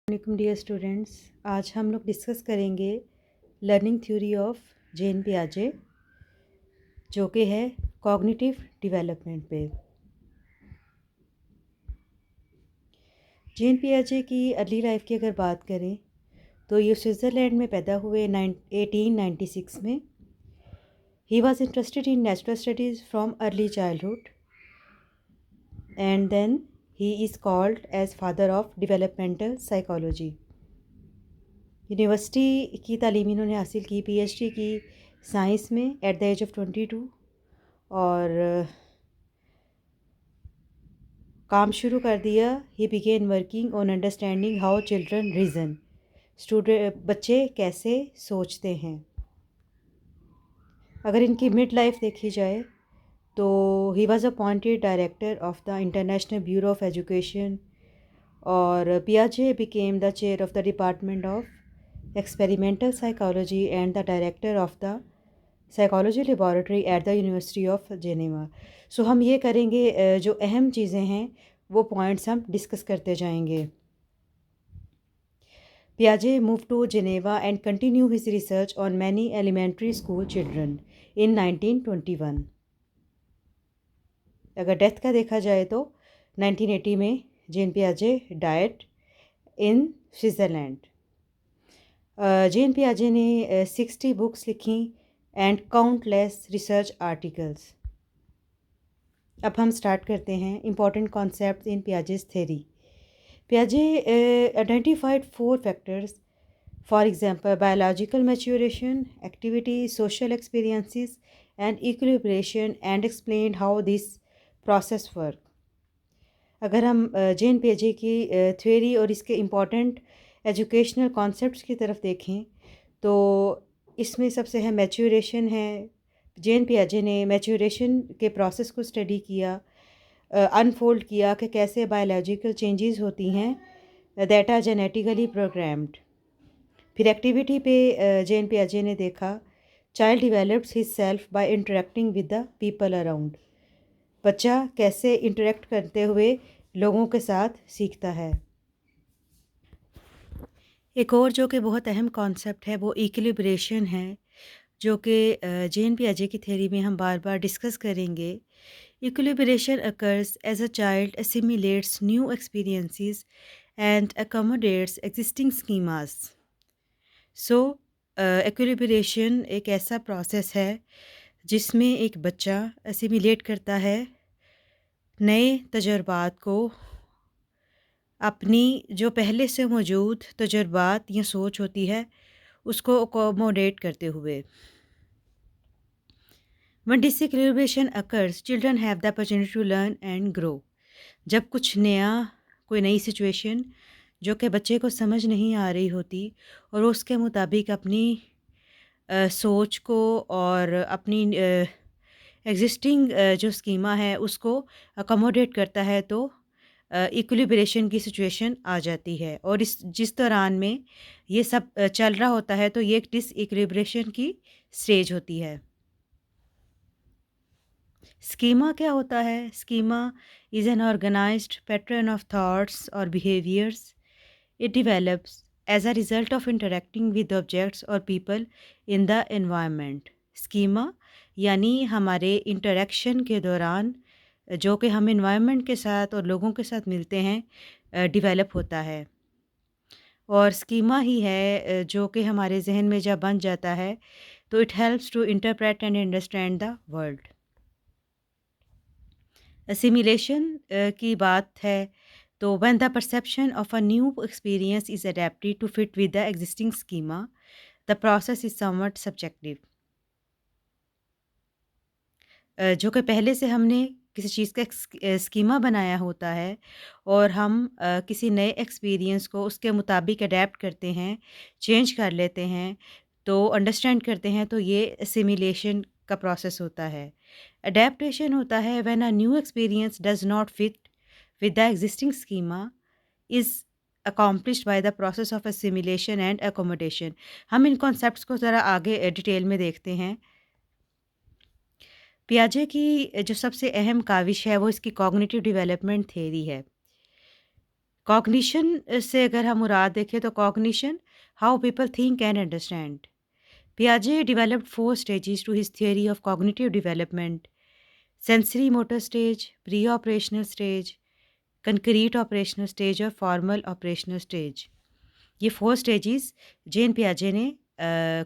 वालेकुम dear students. आज हम लोग डिस्कस करेंगे लर्निंग थ्योरी ऑफ जेन पियाजे, जो कि है कॉग्निटिव डेवलपमेंट पे। जेन पियाजे की अर्ली लाइफ की अगर बात करें तो ये स्विट्ज़रलैंड में पैदा हुए 1896 में। He was interested in natural studies from early childhood and then he is called as father of developmental psychology. University की तालीम इन्होंने हासिल की, पीएचडी की साइंस में एट द एज ऑफ 22। और काम शुरू कर दिया। ही begin working on understanding how children reason, बच्चे कैसे सोचते हैं। अगर इनकी मिड लाइफ देखी जाए तो ही was appointed director of the international bureau of education, और पियाजे became the chair of the department of experimental psychology and the director of the psychology laboratory at the university of Geneva. So हम ये करेंगे, जो अहम चीज़ें हैं वो पॉइंट्स हम डिस्कस करते जाएंगे। Piaget moved to Geneva and continued his research on many elementary school children in 1921. अगर डेथ का देखा जाए तो 1980 में जेन पियाजे डाइड इन स्विट्ज़रलैंड। जेन पियाजे ने 60 बुक्स लिखी एंड काउंटलेस रिसर्च आर्टिकल्स। अब हम स्टार्ट करते हैं important concept in Piaget's theory. Piaget identified 4 factors, for example, biological maturation, activity, social experiences, and equilibration, and explained how this process work. अगर हम जेन पियाजे की थ्योरी और इसके इम्पॉर्टेंट एजुकेशनल कॉन्सेप्ट्स की तरफ देखें तो इसमें सबसे है मैच्योरेशन है। जेन पियाजे ने मैच्योरेशन के प्रोसेस को स्टडी किया, अनफोल्ड किया कि कैसे बायोलॉजिकल चेंजेस होती हैं दैट आर जेनेटिकली प्रोग्राम्ड। फिर एक्टिविटी पे जेन पियाजे ने देखा child develops his self by interacting with the people around. बच्चा कैसे इंटरेक्ट करते हुए लोगों के साथ सीखता है। एक और जो कि बहुत अहम कॉन्सेप्ट है वो इक्विलिब्रेशन है, जो कि जेन पियाजे की थ्योरी में हम बार बार डिस्कस करेंगे। Equilibration occurs as a child assimilates new experiences and accommodates existing schemas. So, equilibration एक ऐसा प्रोसेस है जिसमें एक बच्चा assimilate करता है नए तजुर्बात को, अपनी जो पहले से मौजूद तजुर्बात या सोच होती है उसको अकोमोडेट करते हुए। When disequilibration occurs, children have the opportunity to learn and grow. जब कुछ नया, कोई नई सिचुएशन जो कि बच्चे को समझ नहीं आ रही होती और वो उसके मुताबिक अपनी सोच को और अपनी एग्जिस्टिंग जो स्कीमा है उसको अकोमोडेट करता है, तो इक्विलिब्रेशन की सिचुएशन आ जाती है। और इस जिस दौरान में ये सब चल रहा होता है तो ये एक डिसइक्विलिब्रेशन की स्टेज होती है। स्कीमा क्या होता है? Schema is an organised pattern of thoughts और behaviours. It develops as a result of interacting with objects और people in the environment. Schema यानी हमारे इंटरेक्शन के दौरान जो कि हम एनवायरनमेंट के साथ और लोगों के साथ मिलते हैं डेवलप होता है। और स्कीमा ही है जो कि हमारे जहन में जब बन जाता है तो it helps to interpret and understand the world. Assimilation की बात है तो when the perception of a new experience is adapted to fit with the existing schema, the process is somewhat subjective. जो कि पहले से हमने किसी चीज़ का स्कीमा बनाया होता है और हम किसी नए एक्सपीरियंस को उसके मुताबिक अडेप्ट करते हैं, चेंज कर लेते हैं, तो अंडरस्टैंड करते हैं, तो ये असिमिलेशन का प्रोसेस होता है। अडेप्टेशन होता है when a new experience does not fit with the existing schema is accomplished by the process of assimilation and accommodation. हम इन कॉन्सेप्ट्स को ज़रा आगे डिटेल में देखते हैं। पियाजे की जो सबसे अहम काविश है वो इसकी कॉग्निटिव डेवलपमेंट थ्योरी है। कॉग्निशन से अगर हम मुराद देखें तो cognition, how people think and understand. Piaget developed four stages to his theory of cognitive development: sensory motor stage, pre-operational stage, concrete operational stage और formal operational stage। ये four stages जेन पियाजे ने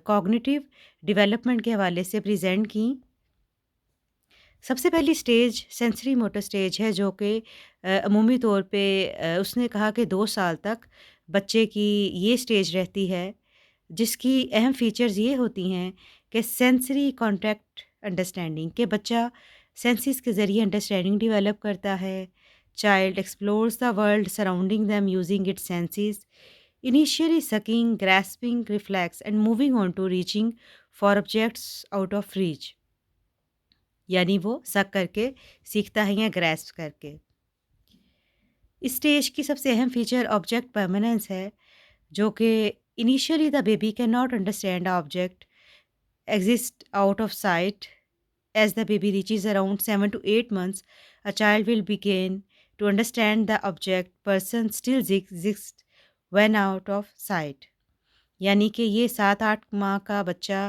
कॉग्निटिव डेवलपमेंट के हवाले से present की। सबसे पहली स्टेज सेंसरी मोटर स्टेज है, जो कि अमूमी तौर पे उसने कहा कि 2 साल तक बच्चे की ये स्टेज रहती है, जिसकी अहम फीचर्स ये होती हैं कि सेंसरी कॉन्टैक्ट अंडरस्टैंडिंग, कि बच्चा सेंसेस के ज़रिए अंडरस्टैंडिंग डेवलप करता है। Child explores the world surrounding them using its senses, initially sucking, grasping, reflex and moving on to reaching for objects out of reach. यानी वो सक करके सीखता है या ग्रैस्प करके। इस स्टेज की सबसे अहम फीचर ऑब्जेक्ट परमानेंस है, जो कि initially the baby can not understand a object exist out of sight. As the baby reaches around 7 to 8 months, a child will begin to understand the object person still exists when out of sight. यानी कि ये 7-8 माह का बच्चा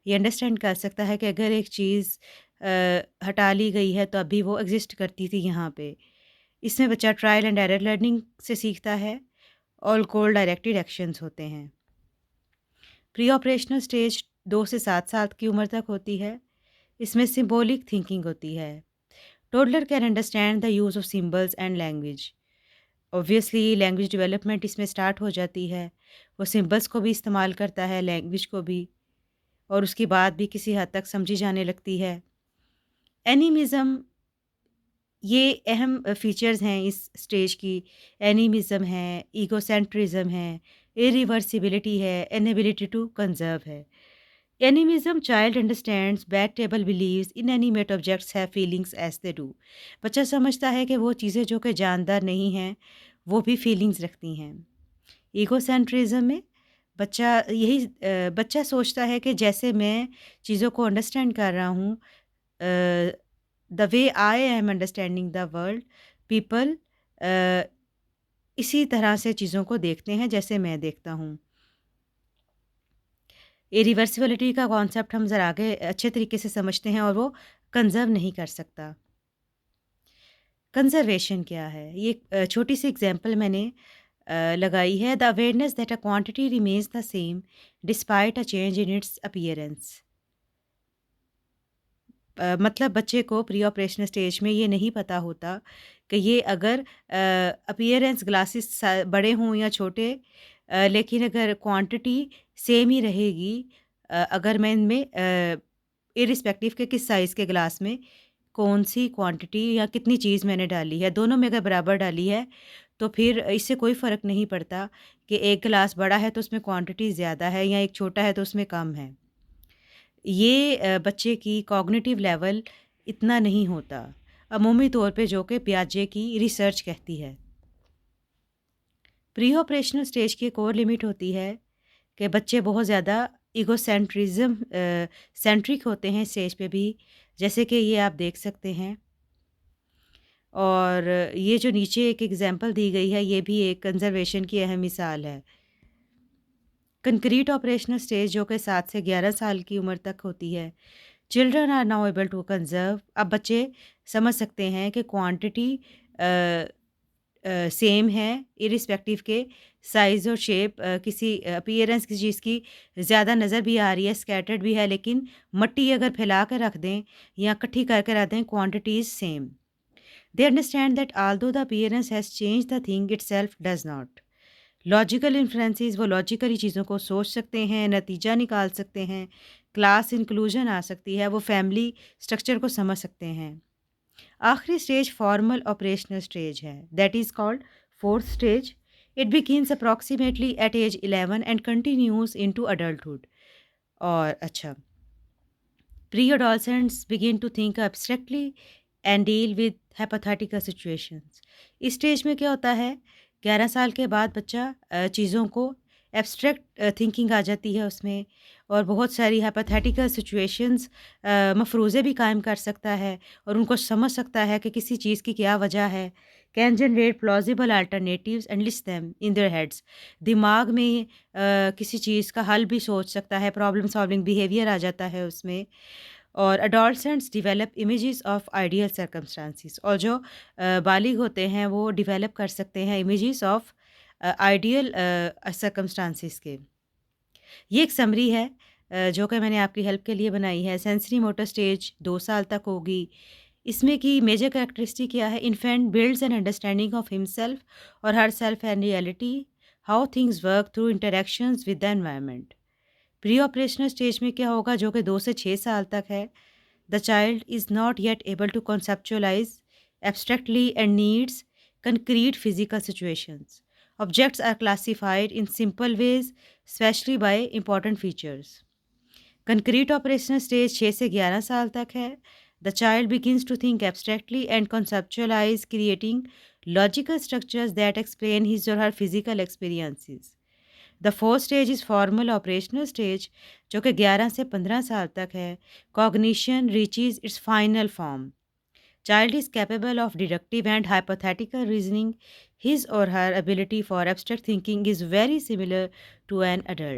ये understand कर सकता है कि अगर एक चीज़ हटा ली गई है तो अभी वो एग्ज़िस्ट करती थी यहाँ पे। इसमें बच्चा ट्रायल एंड एरर लर्निंग से सीखता है। ऑल गोल डायरेक्टेड एक्शंस होते हैं। प्री ऑपरेशनल स्टेज 2 से 7 साल की उम्र तक होती है। इसमें सिंबॉलिक थिंकिंग होती है। Toddler can understand the use of symbols and language. Obviously language development इसमें स्टार्ट हो जाती है। वो सिंबल्स को भी इस्तेमाल करता है, लैंग्वेज को भी, और उसकी बात भी किसी हद तक समझी जाने लगती है। एनिमिज़म, ये अहम फीचर्स हैं इस स्टेज की। एनिमिज़म है, ईगोसेंट्रिज्म है, इरिवर्सिबिलिटी है, इनएबिलिटी टू कंजर्व है। Animism, child understands bad table believes inanimate objects have feelings as they do. बच्चा समझता है कि वो चीज़ें जो कि जानदार नहीं हैं वो भी फीलिंग्स रखती हैं। ईगोसेंट्रिज्म में बच्चा सोचता है कि जैसे मैं चीज़ों को अंडरस्टैंड कर रहा हूँ, the way I am understanding the world, people इसी तरह से चीज़ों को देखते हैं जैसे मैं देखता हूँ। इरिवर्सिबिलिटी का कॉन्सेप्ट हम ज़रा आगे अच्छे तरीके से समझते हैं, और वो कंज़र्व नहीं कर सकता। कंज़र्वेशन क्या है? ये एक छोटी सी एग्ज़ाम्पल मैंने लगाई है। The awareness that a quantity remains the same despite a change in its appearance. मतलब बच्चे को प्री ऑपरेशनल स्टेज में ये नहीं पता होता कि ये अगर अपीयरेंस ग्लासेस बड़े हों या छोटे, लेकिन अगर क्वांटिटी सेम ही रहेगी, अगर मैं इनमें इरिस्पेक्टिव के किस साइज़ के ग्लास में कौन सी क्वांटिटी या कितनी चीज़ मैंने डाली है, दोनों में अगर बराबर डाली है तो फिर इससे कोई फ़र्क नहीं पड़ता कि एक गिलास बड़ा है तो उसमें क्वांटिटी ज़्यादा है या एक छोटा है तो उसमें कम है। ये बच्चे की कॉग्निटिव लेवल इतना नहीं होता अमूमी तौर पे, जो कि पियाजे की रिसर्च कहती है। प्री ऑपरेशनल स्टेज की एक और लिमिट होती है कि बच्चे बहुत ज़्यादा ईगोसेंट्रिज्म सेंट्रिक होते हैं स्टेज पे भी, जैसे कि ये आप देख सकते हैं। और ये जो नीचे एक एग्जांपल दी गई है, ये भी एक कंजर्वेशन की अहम मिसाल है। कंक्रीट ऑपरेशनल स्टेज, जो कि 7 से 11 साल की उम्र तक होती है। Children are now able to conserve. अब बच्चे समझ सकते हैं कि क्वांटिटी सेम है, इरिस्पेक्टिव के साइज़ और शेप, किसी अपीयरेंस किसी चीज़ की ज़्यादा नज़र भी आ रही है, स्कैटर्ड भी है, लेकिन मट्टी अगर फैला कर रख दें या इकट्ठी करके रख दें, quantity is same. They understand that although the appearance has change, the thing itself does not. Logical influences, वो लॉजिकली चीज़ों को सोच सकते हैं, नतीजा निकाल सकते हैं, क्लास इंक्लूजन आ सकती है, वो फैमिली स्ट्रक्चर को समझ सकते हैं। आखिरी स्टेज फॉर्मल ऑपरेशनल स्टेज है, that is called fourth stage. It begins approximately at age 11 and continues into adulthood. और अच्छा, pre adolescents begin to think abstractly and deal with hypothetical situations. इस stage में क्या होता है, 11 साल के बाद बच्चा चीज़ों को एब्स्ट्रैक्ट थिंकिंग आ जाती है उसमें, और बहुत सारी हाइपोथेटिकल सिचुएशंस मफरूज़े भी कायम कर सकता है और उनको समझ सकता है कि किसी चीज़ की क्या वजह है, can generate plausible alternatives and list them in their heads. दिमाग में किसी चीज़ का हल भी सोच सकता है, प्रॉब्लम सॉल्विंग बिहेवियर आ जाता है उसमें। और adolescents develop images of ideal circumstances, और जो बालिग होते हैं वो डिवेलप कर सकते हैं इमेजेस ऑफ आइडियल सर्कमस्टांसिस के। ये एक समरी है जो कि मैंने आपकी हेल्प के लिए बनाई है। सेंसरी मोटर स्टेज 2 साल तक होगी। इसमें की मेजर कैरेक्टरिस्टिक क्या है? Infant builds an understanding of himself और हर self and reality, how things work through interactions with the environment. Pre operational stage में क्या होगा, जो कि 2 से 6 साल तक है? The child is not yet able to conceptualize abstractly and needs concrete physical situations. Objects are classified in simple ways, especially by important features. Concrete operational stage 6 से 11 साल तक है. The child begins to think abstractly and conceptualize, creating logical structures that explain his or her physical experiences. The fourth stage is formal operational stage, जो कि 11 से 15 साल तक है. Cognition reaches its final form. Child is capable of deductive and hypothetical reasoning. His or her ability for abstract thinking is very similar to an adult.